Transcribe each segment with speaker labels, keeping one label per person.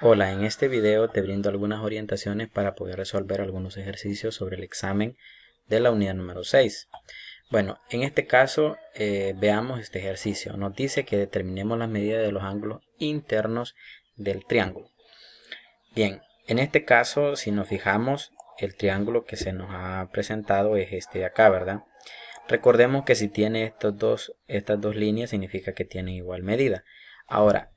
Speaker 1: Hola, en este video te brindo algunas orientaciones para poder resolver algunos ejercicios sobre el examen de la unidad número 6. Bueno, en este caso veamos este ejercicio. Nos dice que determinemos las medidas de los ángulos internos del triángulo. Bien, en este caso, si nos fijamos, el triángulo que se nos ha presentado es este de acá, ¿verdad? Recordemos que si tiene estas dos líneas significa que tienen igual medida. Ahora,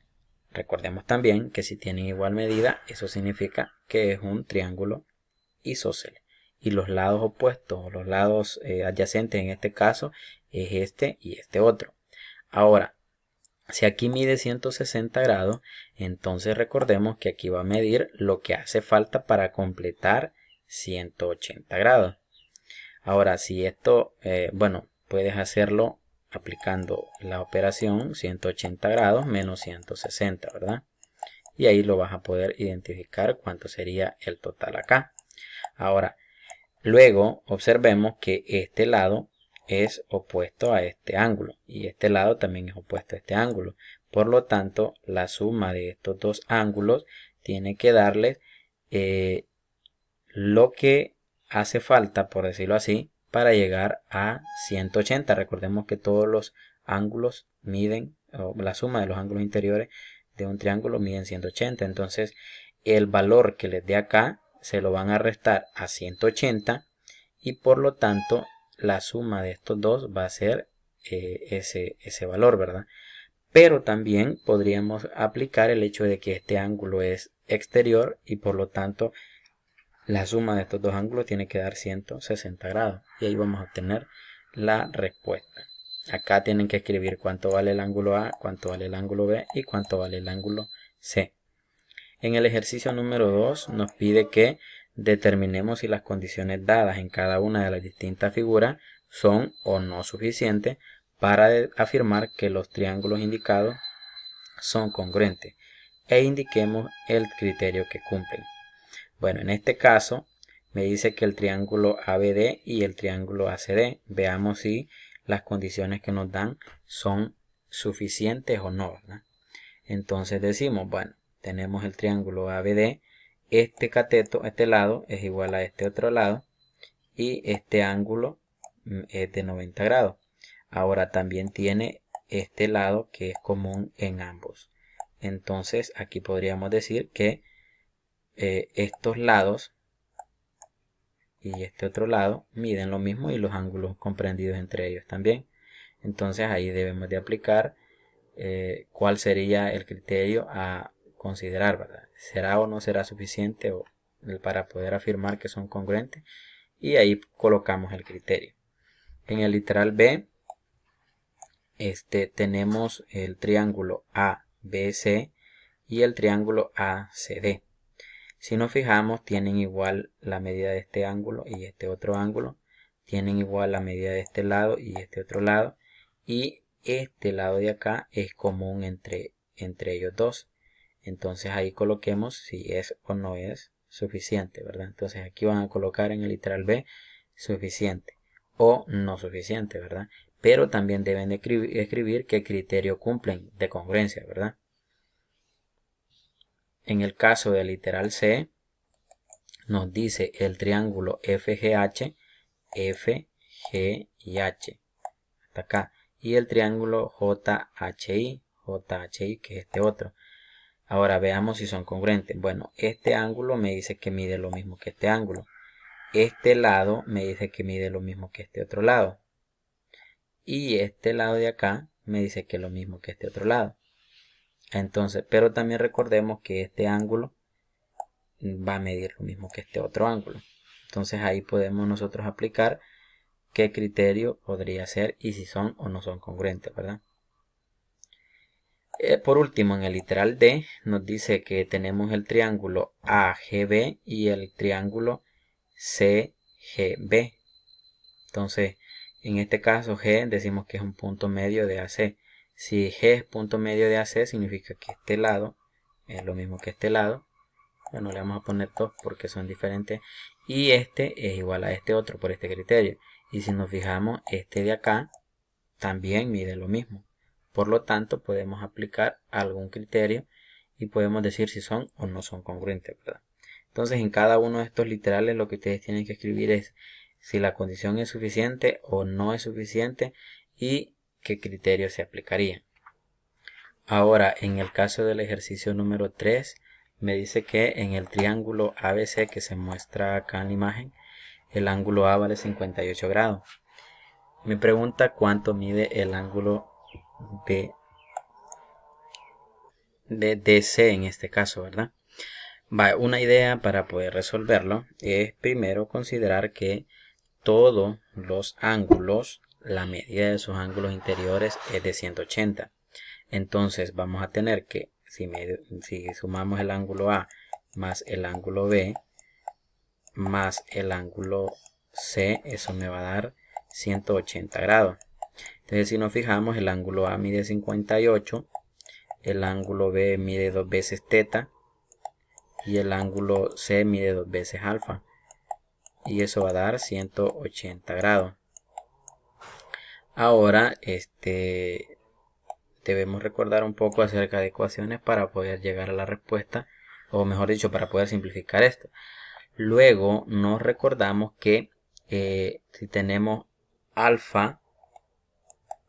Speaker 1: recordemos también que si tienen igual medida, eso significa que es un triángulo isósceles. Y los lados opuestos o los lados adyacentes en este caso es este y este otro. Ahora, si aquí mide 160 grados, entonces recordemos que aquí va a medir lo que hace falta para completar 180 grados. Ahora, si esto, bueno, puedes hacerlo aplicando la operación 180 grados menos 160, ¿verdad? Y ahí lo vas a poder identificar cuánto sería el total acá. Ahora, luego observemos que este lado es opuesto a este ángulo y este lado también es opuesto a este ángulo. Por lo tanto, la suma de estos dos ángulos tiene que darles lo que hace falta, por decirlo así, para llegar a 180. Recordemos que todos los ángulos miden, o la suma de los ángulos interiores de un triángulo miden 180. Entonces, el valor que les dé acá se lo van a restar a 180 y por lo tanto la suma de estos dos va a ser ese valor, ¿verdad? Pero también podríamos aplicar el hecho de que este ángulo es exterior y por lo tanto la suma de estos dos ángulos tiene que dar 160 grados. Y ahí vamos a obtener la respuesta. Acá tienen que escribir cuánto vale el ángulo A, cuánto vale el ángulo B y cuánto vale el ángulo C. En el ejercicio número 2 nos pide que determinemos si las condiciones dadas en cada una de las distintas figuras son o no suficientes para afirmar que los triángulos indicados son congruentes e indiquemos el criterio que cumplen. Bueno, en este caso me dice que el triángulo ABD y el triángulo ACD. Veamos si las condiciones que nos dan son suficientes o no, ¿verdad? Entonces decimos, bueno, tenemos el triángulo ABD, este cateto, este lado es igual a este otro lado y este ángulo es de 90 grados. Ahora también tiene este lado que es común en ambos. Entonces aquí podríamos decir que estos lados y este otro lado miden lo mismo y los ángulos comprendidos entre ellos también. Entonces ahí debemos de aplicar cuál sería el criterio a considerar, ¿verdad? ¿Será o no será suficiente para poder afirmar que son congruentes? Y ahí colocamos el criterio. En el literal B tenemos el triángulo ABC y el triángulo ACD. Si nos fijamos, tienen igual la medida de este ángulo y este otro ángulo. Tienen igual la medida de este lado y este otro lado. Y este lado de acá es común entre ellos dos. Entonces ahí coloquemos si es o no es suficiente, ¿verdad? Entonces aquí van a colocar en el literal B suficiente o no suficiente, ¿verdad? Pero también deben de escribir qué criterio cumplen de congruencia, ¿verdad? En el caso del literal C, nos dice el triángulo FGH, F, G y H, hasta acá. Y el triángulo JHI, JHI, que es este otro. Ahora veamos si son congruentes. Bueno, este ángulo me dice que mide lo mismo que este ángulo. Este lado me dice que mide lo mismo que este otro lado. Y este lado de acá me dice que es lo mismo que este otro lado. Entonces, pero también recordemos que este ángulo va a medir lo mismo que este otro ángulo. Entonces ahí podemos nosotros aplicar qué criterio podría ser y si son o no son congruentes, ¿verdad? Por último, en el literal D nos dice que tenemos el triángulo AGB y el triángulo CGB. Entonces, en este caso G decimos que es un punto medio de AC. Si G es punto medio de AC significa que este lado es lo mismo que este lado. Bueno, le vamos a poner 2 porque son diferentes. Y este es igual a este otro por este criterio. Y si nos fijamos, este de acá también mide lo mismo. Por lo tanto, podemos aplicar algún criterio y podemos decir si son o no son congruentes, ¿verdad? Entonces en cada uno de estos literales lo que ustedes tienen que escribir es si la condición es suficiente o no es suficiente y qué criterio se aplicaría. Ahora, en el caso del ejercicio número 3, me dice que en el triángulo ABC que se muestra acá en la imagen, el ángulo A vale 58 grados. Me pregunta cuánto mide el ángulo de DC en este caso, ¿verdad? Una idea para poder resolverlo es primero considerar que todos los ángulos, la medida de sus ángulos interiores es de 180. Entonces vamos a tener que, si sumamos el ángulo A más el ángulo B más el ángulo C, eso me va a dar 180 grados. Entonces si nos fijamos, el ángulo A mide 58, el ángulo B mide 2 veces teta y el ángulo C mide 2 veces alfa. Y eso va a dar 180 grados. Ahora, debemos recordar un poco acerca de ecuaciones para poder llegar a la respuesta, o mejor dicho, para poder simplificar esto. Luego nos recordamos que si tenemos alfa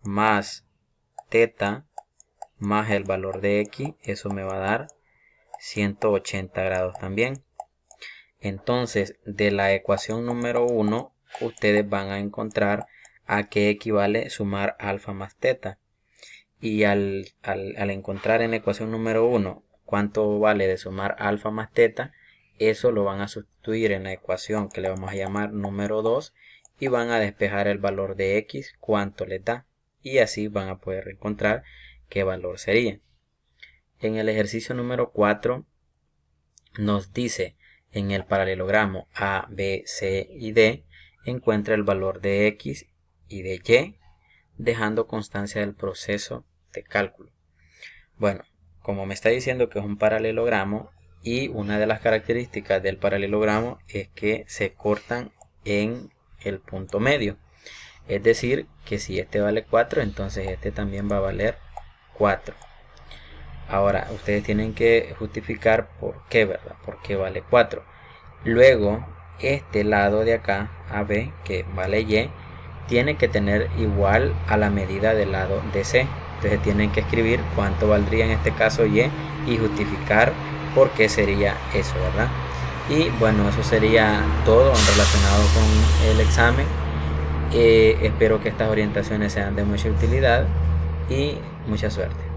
Speaker 1: más teta más el valor de x, eso me va a dar 180 grados también. Entonces, de la ecuación número 1, ustedes van a encontrar a qué equivale sumar alfa más teta. Y al encontrar en la ecuación número 1 cuánto vale de sumar alfa más teta, eso lo van a sustituir en la ecuación que le vamos a llamar número 2 y van a despejar el valor de x, cuánto les da. Y así van a poder encontrar qué valor sería. En el ejercicio número 4 nos dice: en el paralelogramo A, B, C y D, encuentra el valor de X y de Y, dejando constancia del proceso de cálculo. Bueno, como me está diciendo que es un paralelogramo, y una de las características del paralelogramo es que se cortan en el punto medio. Es decir, que si este vale 4, entonces este también va a valer 4. Ahora, ustedes tienen que justificar por qué, ¿verdad? ¿Por qué vale 4? Luego, este lado de acá, AB, que vale Y, tiene que tener igual a la medida del lado DC. Entonces tienen que escribir cuánto valdría en este caso Y y justificar por qué sería eso, ¿verdad? Y bueno, eso sería todo relacionado con el examen. Espero que estas orientaciones sean de mucha utilidad y mucha suerte.